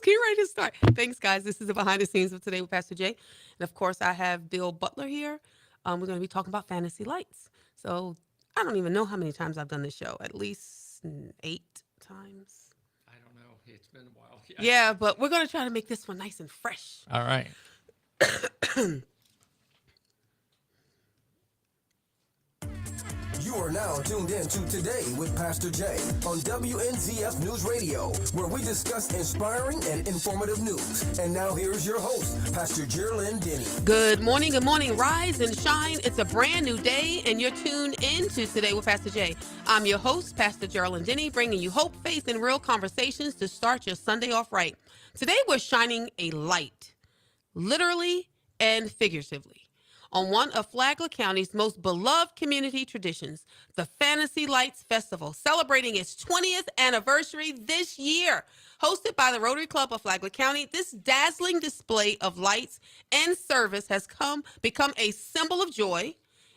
getting ready to start. Thanks, guys. This is the behind the scenes of Today with Pastor Jay. And of course, I have Bill Butler here. We're going to be talking about fantasy lights. So I don't even know how many times I've done this show. At least 8 times. I don't know. It's been a while. Yeah. Yeah, but we're going to try to make this one nice and fresh. All right. You are now tuned in to Today with Pastor Jay on WNZF News Radio, where we discuss inspiring and informative news. And now here's your host, Pastor Geraldine Denny. Good morning, rise and shine. It's a brand new day, and you're tuned in to Today with Pastor Jay. I'm your host, Pastor Geraldine Denny, bringing you hope, faith, and real conversations to start your Sunday off right. Today, we're shining a light, literally and figuratively, on one of Flagler County's most beloved community traditions, the Fantasy Lights Festival, celebrating its 20th anniversary this year. Hosted by the Rotary Club of Flagler County, this dazzling display of lights and service has become a symbol of joy,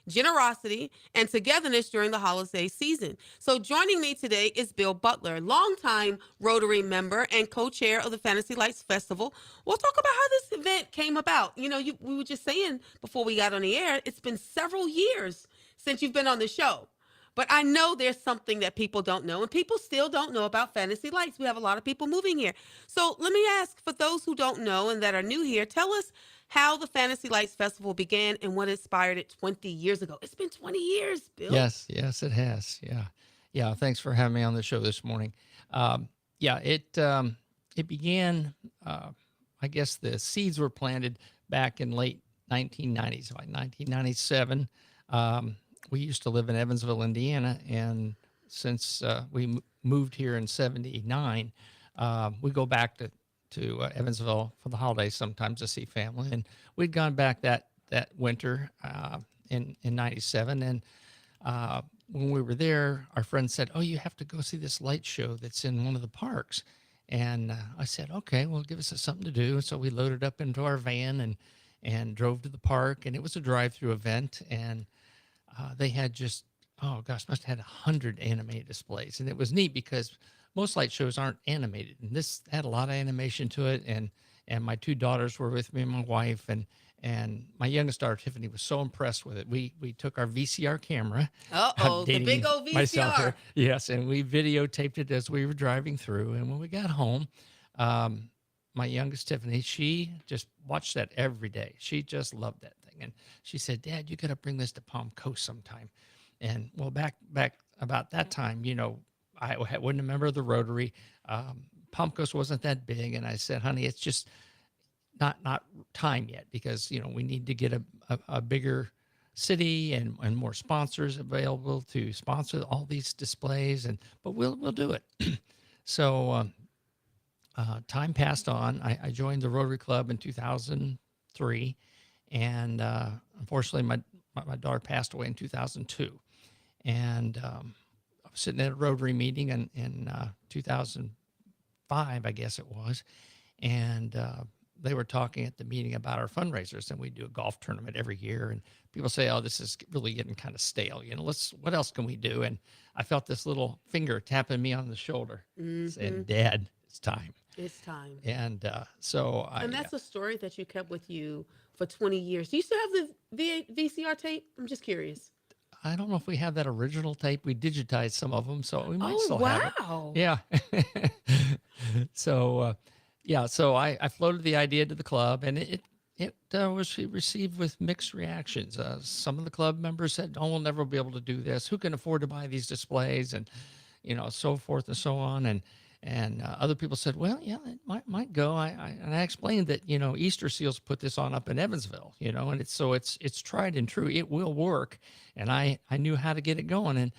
generosity, and togetherness during the holiday season. So joining me today is Bill Butler, longtime Rotary member and co-chair of the Fantasy Lights Festival. We'll talk about how this event came about. You know, we were just saying before we got on the air, it's been several years since you've been on the show. But I know there's something that people don't know, and people still don't know about Fantasy Lights. We have a lot of people moving here. So let me ask, for those who don't know and that are new here, tell us how the Fantasy Lights Festival began and what inspired it 20 years ago. It's been 20 years, Bill. Yes, it has. Yeah. Thanks for having me on the show this morning. It began. I guess the seeds were planted back in late 1990s, like 1997. We used to live in Evansville, Indiana, and since we moved here in '79, we go back to Evansville for the holidays sometimes to see family. And we'd gone back that winter in '97. And when we were there, our friend said, "Oh, you have to go see this light show that's in one of the parks." And I said, "Okay, well, give us something to do." So we loaded up into our van and drove to the park. And it was a drive-through event. And they had just, must have had 100 animated displays. And it was neat because most light shows aren't animated, and this had a lot of animation to it. And my two daughters were with me, and my wife, and my youngest daughter Tiffany was so impressed with it. We took our VCR camera. The big old VCR. Yes, and we videotaped it as we were driving through. And when we got home, my youngest Tiffany, she just watched that every day. She just loved that thing, and she said, "Dad, you got to bring this to Palm Coast sometime." And well, back about that time, I wasn't a member of the Rotary. Palm Coast wasn't that big. And I said, "Honey, it's just not time yet, because, we need to get a bigger city and more sponsors available to sponsor all these displays. But we'll do it." So time passed on. I joined the Rotary Club in 2003. And unfortunately, my daughter passed away in 2002. And I was sitting at a Rotary meeting in 2005, I guess it was, and they were talking at the meeting about our fundraisers, and we do a golf tournament every year. And people say, "Oh, this is really getting kind of stale. What else can we do?" And I felt this little finger tapping me on the shoulder, saying, "Dad, it's time." It's time. And And that's a story that you kept with you for 20 years. Do you still have the VCR tape? I'm just curious. I don't know if we have that original tape. We digitized some of them, so we might still have it. Wow. Yeah. So I floated the idea to the club, and it was received with mixed reactions. Some of the club members said, "Oh, we'll never be able to do this. Who can afford to buy these displays?" And, so forth and so on. And other people said, "Well, yeah, it might go." I explained that, Easter Seals put this on up in Evansville, and it's tried and true. It will work. And I knew how to get it going. And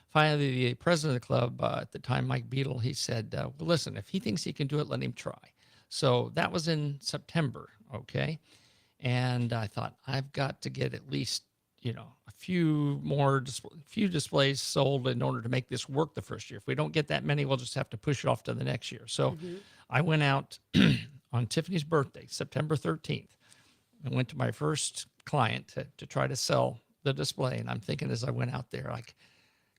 finally, the president of the club at the time, Mike Beadle, he said, "Well, listen, if he thinks he can do it, let him try." So that was in September, okay? And I thought, I've got to get at least, a few displays sold in order to make this work the first year. If we don't get that many, we'll just have to push it off to the next year. So I went out on Tiffany's birthday, September 13th. I went to my first client to try to sell the display. And I'm thinking as I went out there, like,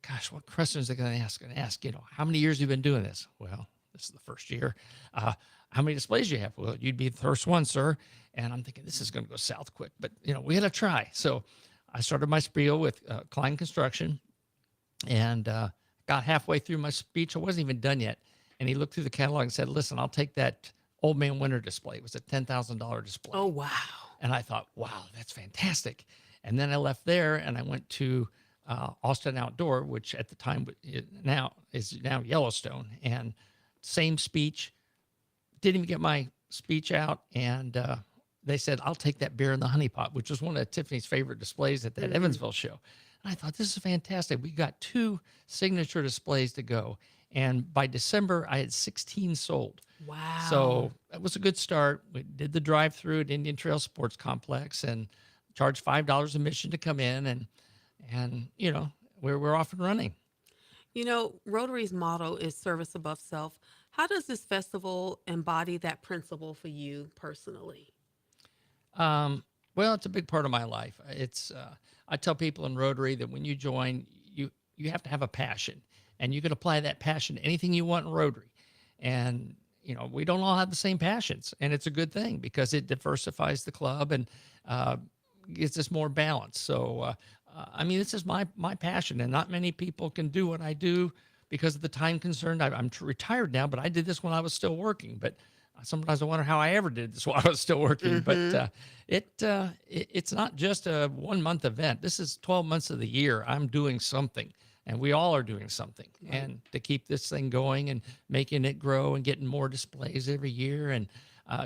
gosh, what questions are they going to ask? How many years have you been doing this? Well, this is the first year. How many displays do you have? Well, you'd be the first one, sir. And I'm thinking, this is going to go south quick, but we had to try. So I started my spiel with Klein Construction, and got halfway through my speech. I wasn't even done yet. And he looked through the catalog and said, listen, I'll take that Old Man Winter display. It was a $10,000 display. Oh, wow. And I thought, wow, that's fantastic. And then I left there and I went to Austin Outdoor, which at the time is now Yellowstone. And same speech, didn't even get my speech out. And they said, I'll take that beer in the honey pot, which was one of Tiffany's favorite displays at that Evansville show. And I thought, this is fantastic. We got 2 signature displays to go. And by December, I had 16 sold. Wow. So that was a good start. We did the drive-through at Indian Trail Sports Complex and charged $5 admission to come in. And we're off and running. Rotary's motto is service above self. How does this festival embody that principle for you personally? Well, it's a big part of my life. It's I tell people in Rotary that when you join, you have to have a passion, and you can apply that passion to anything you want in Rotary. And we don't all have the same passions, and it's a good thing because it diversifies the club and gives us more balance. So, this is my passion, and not many people can do what I do because of the time concerned. I'm retired now, but I did this when I was still working. But sometimes I wonder how I ever did this while I was still working. But it's not just a 1-month event. This is 12 months of the year. I'm doing something, and we all are doing something. Right. And to keep this thing going and making it grow and getting more displays every year and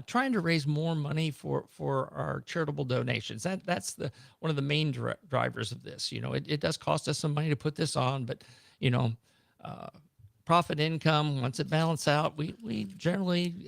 trying to raise more money for our charitable donations. That's one of the main drivers of this. It does cost us some money to put this on, but profit income, once it balances out, we generally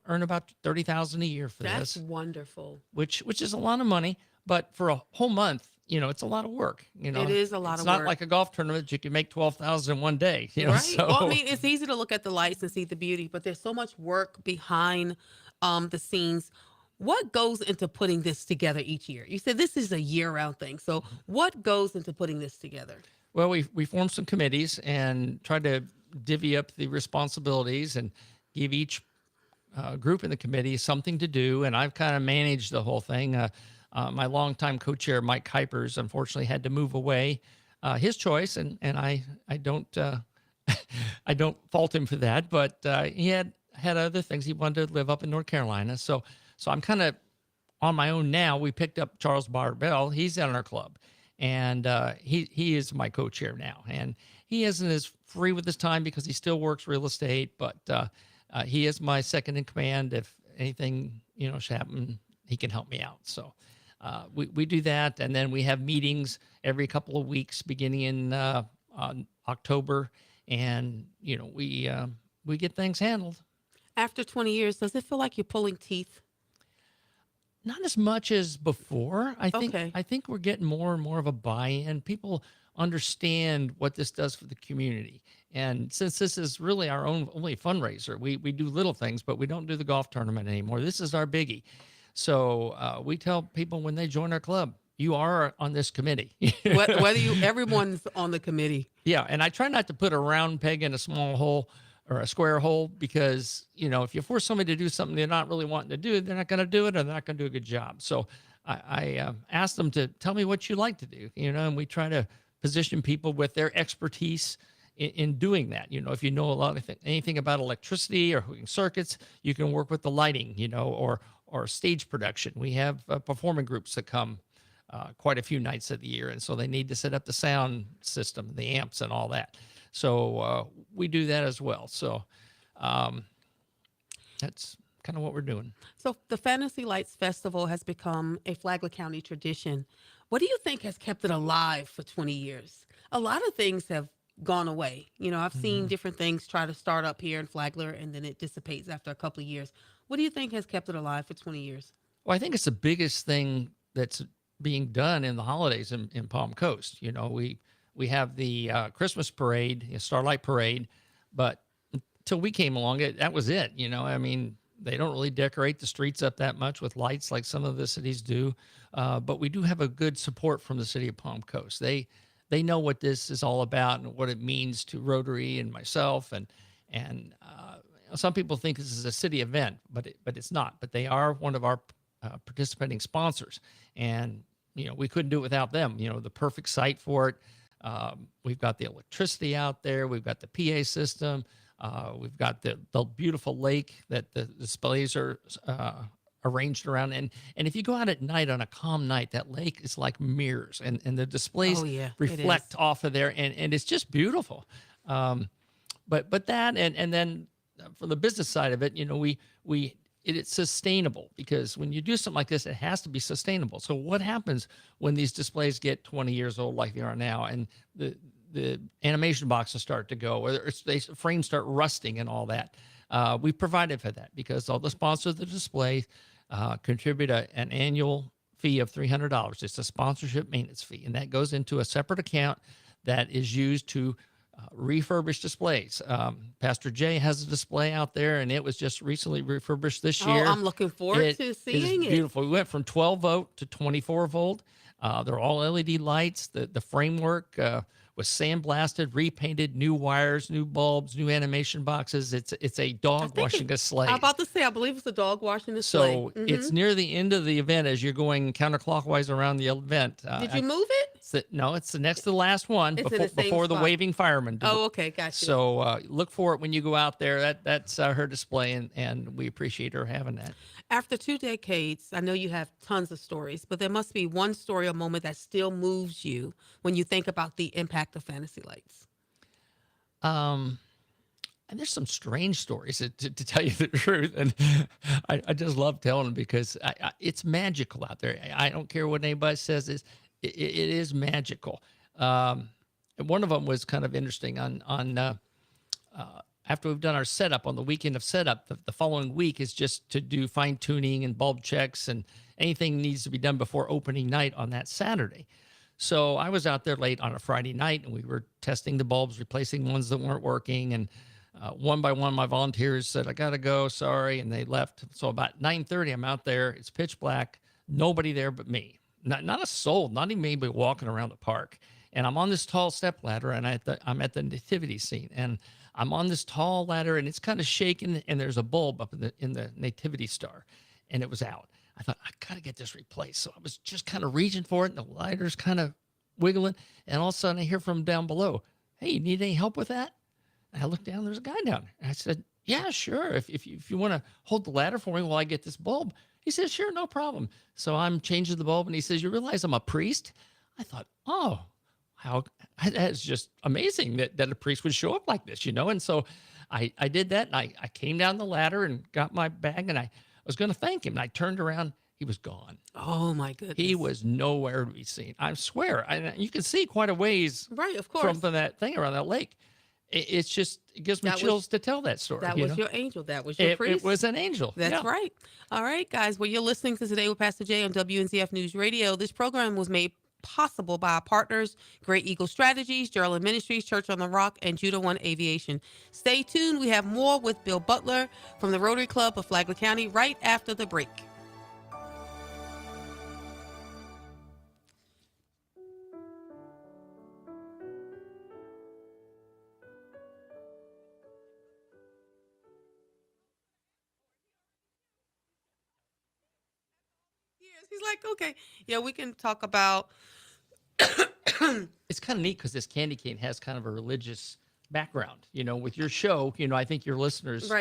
earn about $30,000 a year for this. That's wonderful. Which is a lot of money, but for a whole month, it's a lot of work. It is a lot of work. It's not like a golf tournament. You can make $12,000 in one day. Right. So. Well, it's easy to look at the lights and see the beauty, but there's so much work behind the scenes. What goes into putting this together each year? You said this is a year-round thing. So what goes into putting this together? Well, we formed some committees and tried to divvy up the responsibilities and give each group in the committee something to do. And I've kind of managed the whole thing. My longtime co-chair, Mike Kuipers, unfortunately had to move away. His choice, and I don't I don't fault him for that. But he had other things. He wanted to live up in North Carolina. So I'm kind of on my own now. We picked up Charles Barbell. He's in our club. And he is my co-chair now. And he isn't as free with his time because he still works real estate, but he is my second in command. If anything, should happen, he can help me out. So we do that. And then we have meetings every couple of weeks beginning in October. And, we get things handled. After 20 years, does it feel like you're pulling teeth? Not as much as before. I think we're getting more and more of a buy-in. People understand what this does for the community. And since this is really our only fundraiser, we do little things, but we don't do the golf tournament anymore. This is our biggie. So we tell people when they join our club, you are on this committee. Everyone's on the committee. Yeah, and I try not to put a round peg in a small hole or a square hole because, if you force somebody to do something they're not really wanting to do, they're not going to do it or they're not going to do a good job. So I ask them to tell me what you like to do, and we try to position people with their expertise in doing that. If you know anything about electricity or hooking circuits, you can work with the lighting, or stage production. We have performing groups that come quite a few nights of the year, and so they need to set up the sound system, the amps and all that. So we do that as well. So that's kind of what we're doing. So the Fantasy Lights Festival has become a Flagler County tradition. What do you think has kept it alive for 20 years? A lot of things have gone away. I've seen different things try to start up here in Flagler, and then it dissipates after a couple of years. What do you think has kept it alive for 20 years? Well, I think it's the biggest thing that's being done in the holidays in Palm Coast. We have the Christmas parade, Starlight Parade, but until we came along, that was it. They don't really decorate the streets up that much with lights like some of the cities do, but we do have a good support from the city of Palm Coast. They know what this is all about and what it means to Rotary and myself, and some people think this is a city event, but it's not. But they are one of our participating sponsors, and we couldn't do it without them. The perfect site for it. We've got the electricity out there. We've got the PA system. We've got the beautiful lake that the displays are arranged around. And if you go out at night on a calm night, that lake is like mirrors, and the displays reflect off of there, and it's just beautiful. But that, and then from the business side of it, it's sustainable, because when you do something like this, it has to be sustainable. So what happens when these displays get 20 years old like they are now, and the animation boxes start to go, or frames start rusting and all that? We provided for that, because all the sponsors of the display contribute an annual fee of $300. It's a sponsorship maintenance fee, and that goes into a separate account that is used to refurbish displays. Pastor Jay has a display out there, and it was just recently refurbished this year. Oh, I'm looking forward to seeing it. It's beautiful. We went from 12 volt to 24 volt. They're all LED lights. The framework was sandblasted, repainted, new wires, new bulbs, new animation boxes. It's a dog washing display. I'm about to say, I believe it's a dog washing display. So it's near the end of the event as you're going counterclockwise around the event. Did you move it? No, it's the next to the last one before the waving firemen do it. Oh, okay, gotcha. So look for it when you go out there. That's her display, and we appreciate her having that. After 2 decades, I know you have tons of stories, but there must be one story or moment that still moves you when you think about the impact of Fantasy Lights. And there's some strange stories, to tell you the truth, and I just love telling them, because it's magical out there. I don't care what anybody says. It is magical. And one of them was kind of interesting. After we've done our setup, on the weekend of setup, the following week is just to do fine tuning and bulb checks, and anything needs to be done before opening night on that Saturday. So I was out there late on a Friday night, and we were testing the bulbs, replacing ones that weren't working. And one by one, my volunteers said, "I got to go, sorry," and they left. So about 9:30, I'm out there. It's pitch black, nobody there but me. Not a soul, not even anybody walking around the park. And I'm on this tall step ladder, and I'm at the nativity scene, and I'm on this tall ladder, and it's kind of shaking, and there's a bulb up in the nativity star, and it was out. I thought, I got to get this replaced. So I was just kind of reaching for it, and the ladder's kind of wiggling, and all of a sudden I hear from down below, "Hey, you need any help with that?" And I look down, there's a guy down there. And I said, "Yeah, sure. If you want to hold the ladder for me while I get this bulb." He says, "Sure, no problem." So I'm changing the bulb, and he says, "You realize I'm a priest?" I thought, oh, that's just amazing that a priest would show up like this, And so I did that, and I came down the ladder and got my bag, and I was going to thank him. And I turned around. He was gone. Oh, my goodness. He was nowhere to be seen. I swear. You can see quite a ways right, of course, from that thing around that lake. It gives me chills to tell that story. That was your angel. That was your priest. It was an angel. That's right. All right, guys. Well, you're listening to Today with Pastor Jay on WNZF News Radio. This program was made possible by our partners, Great Eagle Strategies, Gerald Ministries, Church on the Rock, and Judah One Aviation. Stay tuned. We have more with Bill Butler from the Rotary Club of Flagler County right after the break. He's like, okay, yeah, we can talk about. It's kind of neat because this candy cane has kind of a religious background. With your show, I think your listeners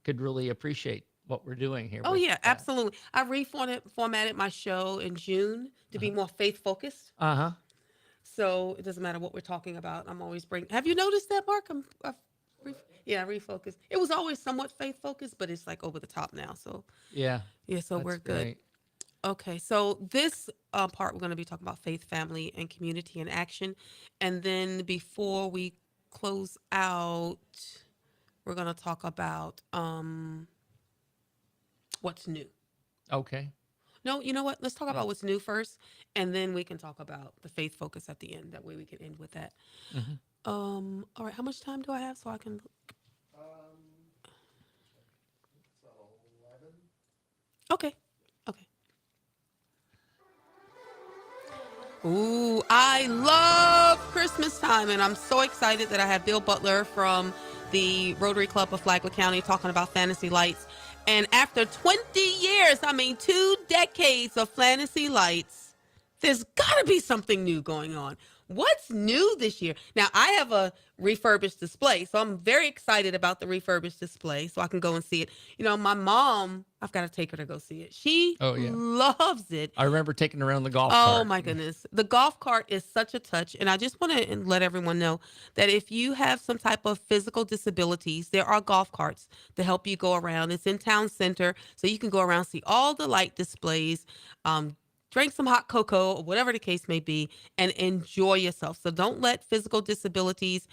could really appreciate what we're doing here. Oh, yeah, absolutely. I reformatted my show in June to be more faith focused. Uh-huh. So it doesn't matter what we're talking about. I'm always bringing. Have you noticed that, Mark? I refocused. It was always somewhat faith focused, but it's like over the top now. So yeah, so we're good. Great. Okay, so this part, we're going to be talking about faith, family, and community in action. And then before we close out, we're going to talk about what's new. Okay. No, you know what? Let's talk about what's new first, and then we can talk about the faith focus at the end. That way we can end with that. Mm-hmm. All right, how much time do I have so I can... Okay. Ooh, I love Christmas time, and I'm so excited that I have Bill Butler from the Rotary Club of Flagler County, talking about fantasy lights. And after 20 years, 2 decades of fantasy lights, there's got to be something new going on. What's new this year? Now, I have a refurbished display, so I'm very excited about the refurbished display so I can go and see it. My mom, I've got to take her to go see it. She loves it. I remember taking her around the golf Oh, cart. my goodness. The golf cart is such a touch. And I just want to let everyone know that if you have some type of physical disabilities, there are golf carts to help you go around. It's in town center, so you can go around, see all the light displays, drink some hot cocoa, or whatever the case may be, and enjoy yourself. So don't let physical disabilities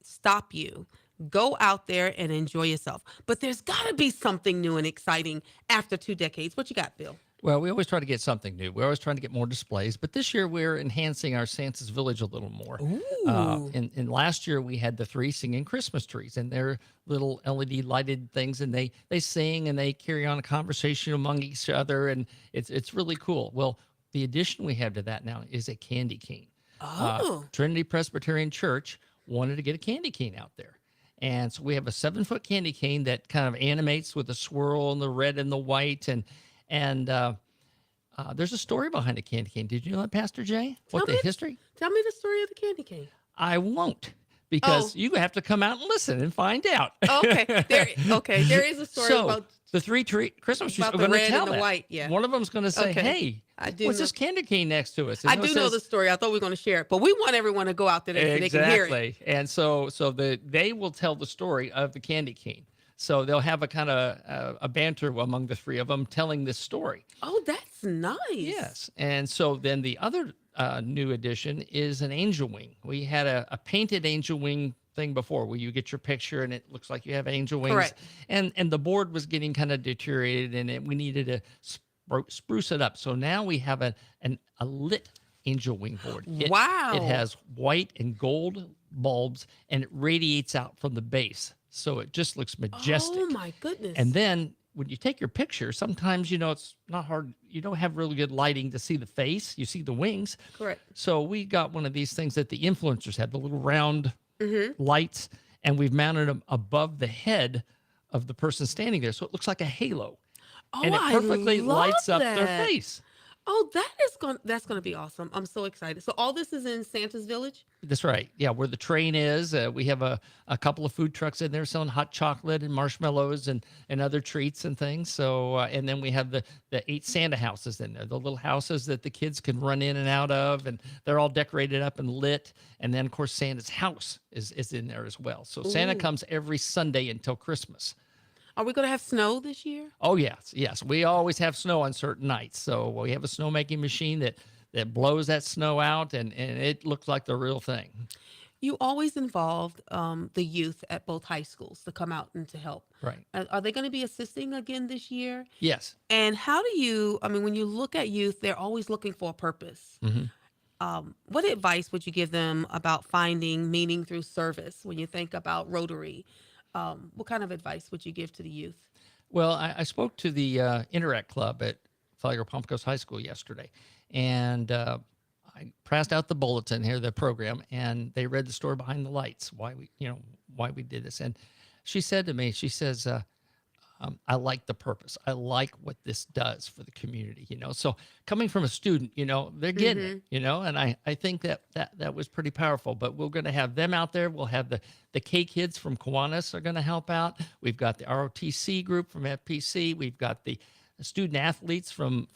stop you. Go out there and enjoy yourself. But there's got to be something new and exciting after 2 decades. What you got, Bill? Well, we always try to get something new. We're always trying to get more displays. But this year, we're enhancing our Santa's Village a little more. Ooh. And last year, we had the 3 singing Christmas trees. And they're little LED lighted things. And they sing and they carry on a conversation among each other. And it's really cool. Well, the addition we have to that now is a candy cane. Trinity Presbyterian Church wanted to get a candy cane out there. And so we have a 7-foot candy cane that kind of animates with the swirl and the red and the white. And there's a story behind the candy cane. Did you know that, Pastor Jay? History? Tell me the story of the candy cane. I won't, because you have to come out and listen and find out. Okay. There is a story about the 3 Christmas trees. about We're the going to red tell and the that. white. Yeah. One of them's going to say, Okay. "Hey, what's this candy cane next to us?" And I do know the story. I thought we were going to share it, but we want everyone to go out there so they can hear it. Exactly. And so they will tell the story of the candy cane. So they'll have a kind of a banter among the 3 of them telling this story. Oh, that's nice. Yes. And so then the other new addition is an angel wing. We had a painted angel wing thing before where you get your picture and it looks like you have angel wings. Correct. And the board was getting kind of deteriorated and we needed to spruce it up. So now we have a lit angel wing board. Wow. It has white and gold bulbs and it radiates out from the base. So it just looks majestic. Oh, my goodness. And then when you take your picture, sometimes, it's not hard. You don't have really good lighting to see the face. You see the wings. Correct. So we got one of these things that the influencers have, the little round lights, and we've mounted them above the head of the person standing there. So it looks like a halo. Oh, And it perfectly lights up their that. face. Oh, that's going to be awesome. I'm so excited. So all this is in Santa's Village? That's right. Yeah, where the train is. We have a couple of food trucks in there selling hot chocolate and marshmallows and other treats and things. So, and then we have the 8 Santa houses in there, the little houses that the kids can run in and out of, and they're all decorated up and lit. And then, of course, Santa's house is in there as well. So Santa comes every Sunday until Christmas. Are we going to have snow this year? Oh, yes. We always have snow on certain nights. So we have a snowmaking machine that blows that snow out, and it looks like the real thing. You always involved the youth at both high schools to come out and to help. Right. Are they going to be assisting again this year? Yes. And how do you, when you look at youth, they're always looking for a purpose. What advice would you give them about finding meaning through service when you think about Rotary? What kind of advice would you give to the youth? Well, I spoke to the Interact Club at Flagler Palm Coast High School yesterday, and I passed out the bulletin here, the program, and they read the story behind the lights, why we did this. And she said to me, she says, I like the purpose. I like what this does for the community, So coming from a student, they're getting it, and I think that was pretty powerful. But we're going to have them out there. We'll have the K kids from Kiwanis are going to help out. We've got the ROTC group from FPC. We've got the student athletes from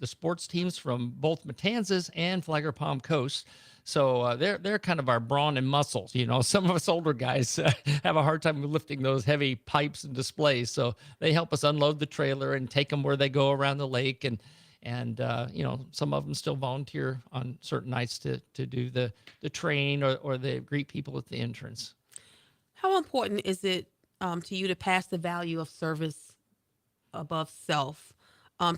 the sports teams from both Matanzas and Flagler Palm Coast. So they're kind of our brawn and muscles. Some of us older guys have a hard time lifting those heavy pipes and displays. So they help us unload the trailer and take them where they go around the lake. And some of them still volunteer on certain nights to do the train or they greet people at the entrance. How important is it to you to pass the value of service above self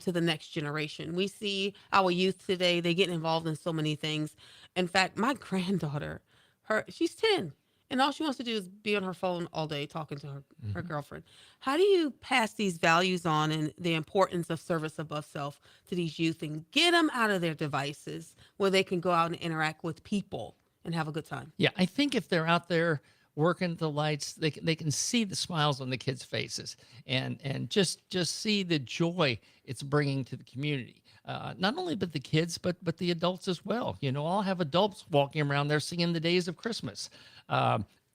to the next generation? We see our youth today, they get involved in so many things. In fact, my granddaughter, she's 10, and all she wants to do is be on her phone all day talking to her girlfriend. How do you pass these values on and the importance of service above self to these youth and get them out of their devices where they can go out and interact with people and have a good time? Yeah, I think if they're out there working the lights, they can see the smiles on the kids' faces, and just see the joy it's bringing to the community. Not only but the kids, but the adults as well. I'll have adults walking around there singing the days of Christmas,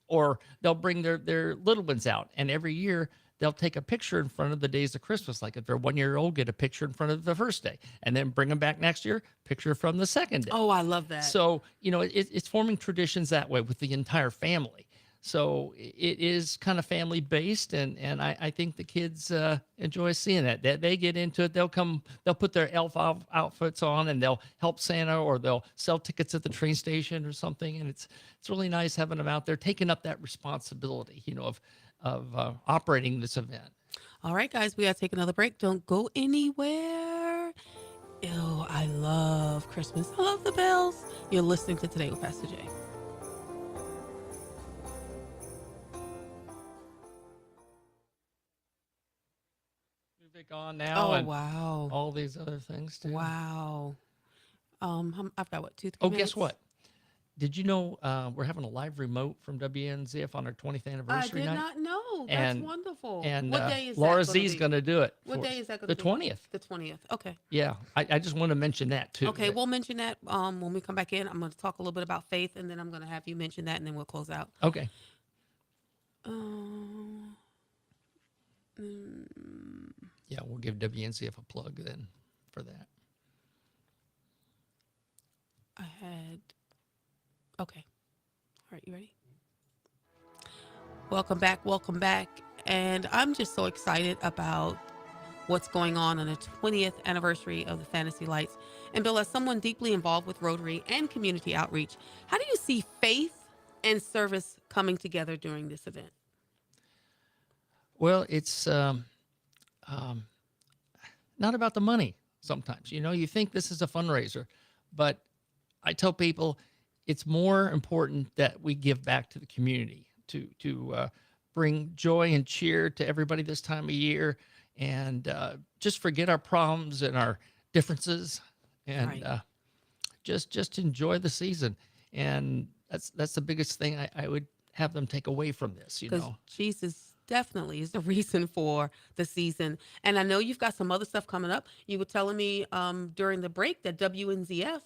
or they'll bring their little ones out, and every year they'll take a picture in front of the days of Christmas. Like if they're 1 year old, get a picture in front of the first day, and then bring them back next year, picture from the second day. Oh, I love that. So, it's forming traditions that way with the entire family. So it is kind of family based, and I think the kids enjoy seeing that. They get into it. They'll put their elf outfits on, and they'll help Santa, or they'll sell tickets at the train station or something. And it's really nice having them out there taking up that responsibility, of operating this event. All right, guys, we got to take another break. Don't go anywhere. Ew, I love Christmas. I love the bells. You're listening to Today with Pastor Jay. Music on now. Oh, and wow. all these other things too. Wow. I've got what, 2-3 Oh, minutes? guess what? Did you know we're having a live remote from WNZF on our 20th anniversary I did night? not know. That's And- wonderful. And what day is Laura that gonna Z's be? going to do it. What for day us. is that going to The be? 20th. The 20th. Okay. Yeah, I just want to mention that too. Okay, we'll mention that when we come back in. I'm going to talk a little bit about faith, and then I'm going to have you mention that, and then we'll close out. Okay. Yeah, we'll give WNZF a plug then for that. Okay. All right, you ready? Welcome back. Welcome back. And I'm just so excited about what's going on the 20th anniversary of the Fantasy Lights. And Bill, as someone deeply involved with Rotary and community outreach, how do you see faith and service coming together during this event? Well, it's not about the money sometimes. You think this is a fundraiser, but I tell people it's more important that we give back to the community to bring joy and cheer to everybody this time of year, and just forget our problems and our differences, and Right. just enjoy the season. And that's the biggest thing I would have them take away from this. Because Jesus definitely is the reason for the season. And I know you've got some other stuff coming up. You were telling me during the break that WNZF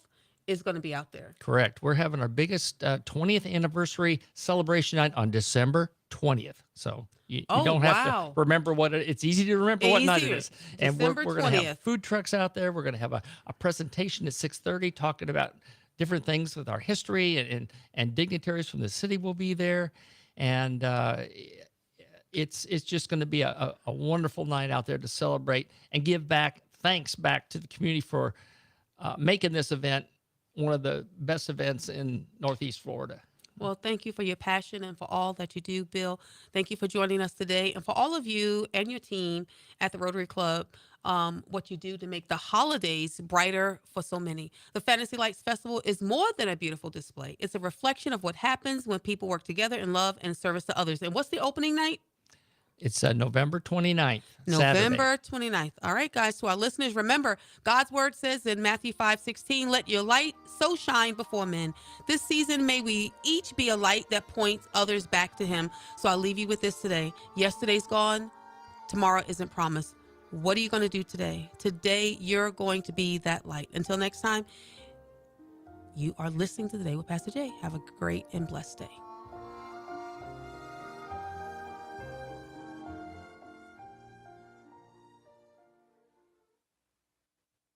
is going to be out there. Correct. We're having our biggest 20th anniversary celebration night on December 20th. So you don't have to remember it's easy to remember what night it is. And we're December going to 20th. have food trucks out there. We're going to have a presentation at 6:30 talking about different things with our history, and dignitaries from the city will be there. And it's just going to be a wonderful night out there to celebrate and give thanks back to the community for making this event one of the best events in Northeast Florida. Well, thank you for your passion and for all that you do, Bill. Thank you for joining us today. And for all of you and your team at the Rotary Club, what you do to make the holidays brighter for so many. The Fantasy Lights Festival is more than a beautiful display. It's a reflection of what happens when people work together in love and service to others. And what's the opening night? It's November 29th. November Saturday. 29th. All right, guys. To our listeners, remember, God's word says in Matthew 5:16, let your light so shine before men. This season, may we each be a light that points others back to him. So I'll leave you with this today. Yesterday's gone. Tomorrow isn't promised. What are you going to do today? Today, you're going to be that light. Until next time, you are listening to Today with Pastor Jay. Have a great and blessed day.